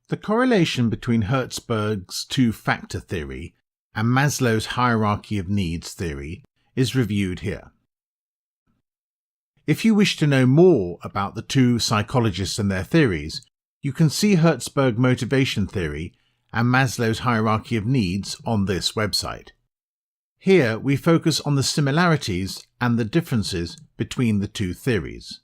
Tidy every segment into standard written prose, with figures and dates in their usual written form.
The correlation between Herzberg's two-factor theory and Maslow's hierarchy of needs theory is reviewed here. If you wish to know more about the two psychologists and their theories, you can see Herzberg motivation theory and Maslow's hierarchy of needs on this website. Here we focus on the similarities and the differences between the two theories.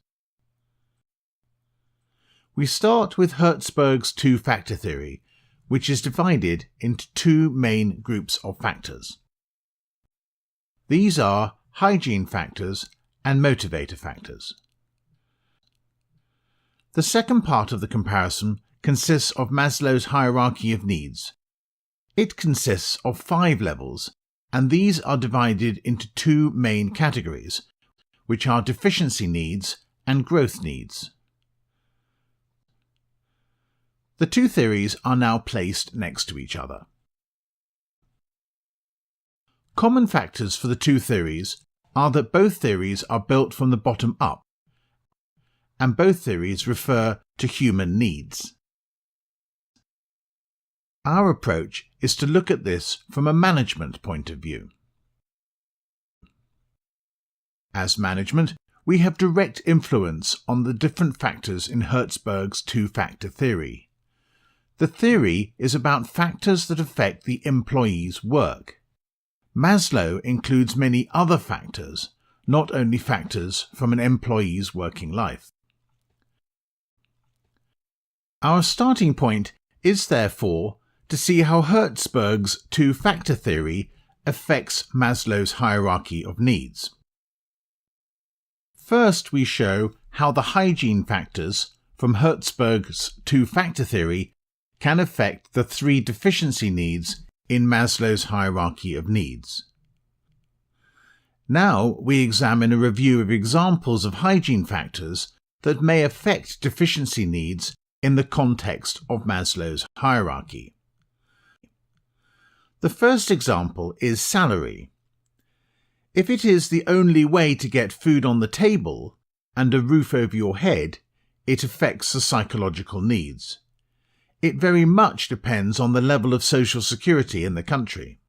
We start with Herzberg's two-factor theory, which is divided into two main groups of factors. These are hygiene factors and motivator factors. The second part of the comparison consists of Maslow's hierarchy of needs. It consists of 5 levels, and these are divided into two main categories, which are deficiency needs and growth needs. The two theories are now placed next to each other. Common factors for the two theories are that both theories are built from the bottom up, and both theories refer to human needs. Our approach is to look at this from a management point of view. As management, we have direct influence on the different factors in Herzberg's two-factor theory. The theory is about factors that affect the employee's work. Maslow includes many other factors, not only factors from an employee's working life. Our starting point is therefore to see how Herzberg's two-factor theory affects Maslow's hierarchy of needs. First, we show how the hygiene factors from Herzberg's two-factor theory can affect the 3 deficiency needs in Maslow's hierarchy of needs. Now we examine a review of examples of hygiene factors that may affect deficiency needs in the context of Maslow's hierarchy. The first example is salary. If it is the only way to get food on the table and a roof over your head, it affects the psychological needs. It very much depends on the level of social security in the country.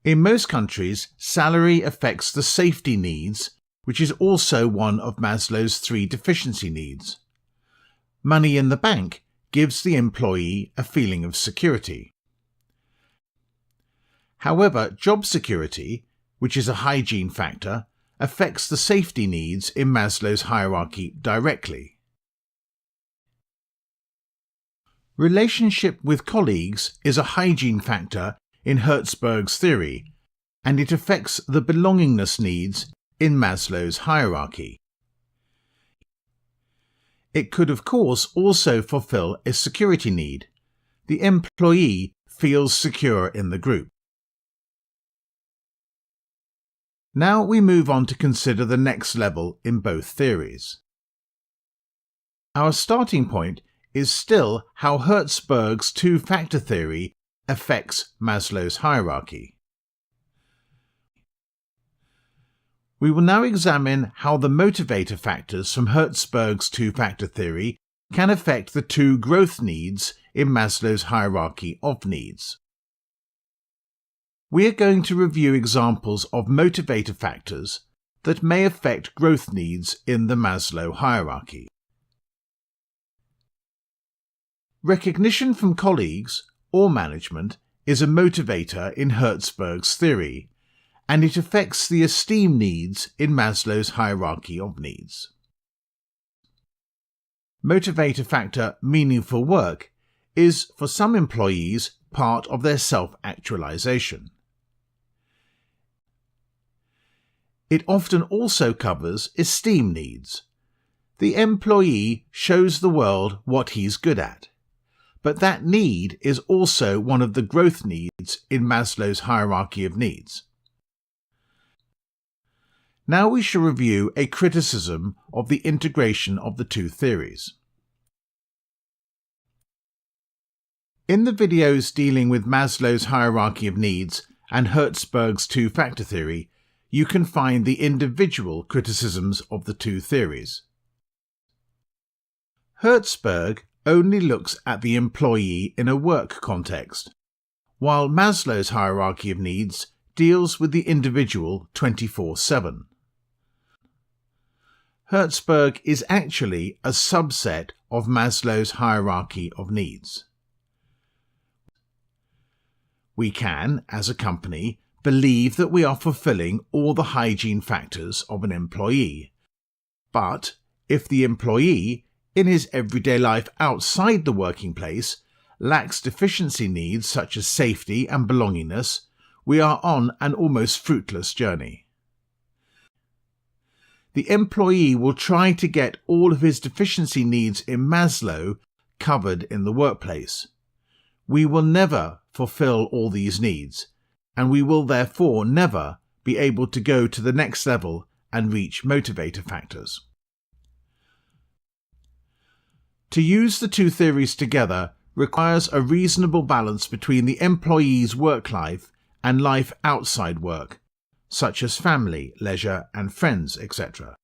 In most countries, salary affects the safety needs, which is also one of Maslow's 3 deficiency needs. Money in the bank gives the employee a feeling of security. However, job security, which is a hygiene factor, affects the safety needs in Maslow's hierarchy directly. Relationship with colleagues is a hygiene factor in Herzberg's theory, and it affects the belongingness needs in Maslow's hierarchy. It could, of course, also fulfill a security need. The employee feels secure in the group. Now we move on to consider the next level in both theories. Our starting point is still how Herzberg's two-factor theory affects Maslow's hierarchy. We will now examine how the motivator factors from Herzberg's two-factor theory can affect the 2 growth needs in Maslow's hierarchy of needs. We are going to review examples of motivator factors that may affect growth needs in the Maslow hierarchy. Recognition from colleagues or management is a motivator in Herzberg's theory, and it affects the esteem needs in Maslow's hierarchy of needs. Motivator factor meaningful work is, for some employees, part of their self-actualization. It often also covers esteem needs. The employee shows the world what he's good at. But that need is also one of the growth needs in Maslow's hierarchy of needs. Now we shall review a criticism of the integration of the two theories. In the videos dealing with Maslow's hierarchy of needs and Herzberg's two-factor theory, you can find the individual criticisms of the two theories. Herzberg only looks at the employee in a work context, while Maslow's hierarchy of needs deals with the individual 24/7. Herzberg is actually a subset of Maslow's hierarchy of needs. We can, as a company, believe that we are fulfilling all the hygiene factors of an employee. But if the employee, in his everyday life outside the working place, lacks deficiency needs such as safety and belongingness, we are on an almost fruitless journey. The employee will try to get all of his deficiency needs in Maslow covered in the workplace. We will never fulfill all these needs, and we will therefore never be able to go to the next level and reach motivator factors. To use the two theories together requires a reasonable balance between the employee's work life and life outside work, such as family, leisure, and friends, etc.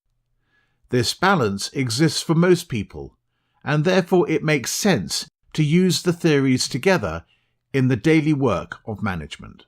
This balance exists for most people, and therefore it makes sense to use the theories together in the daily work of management.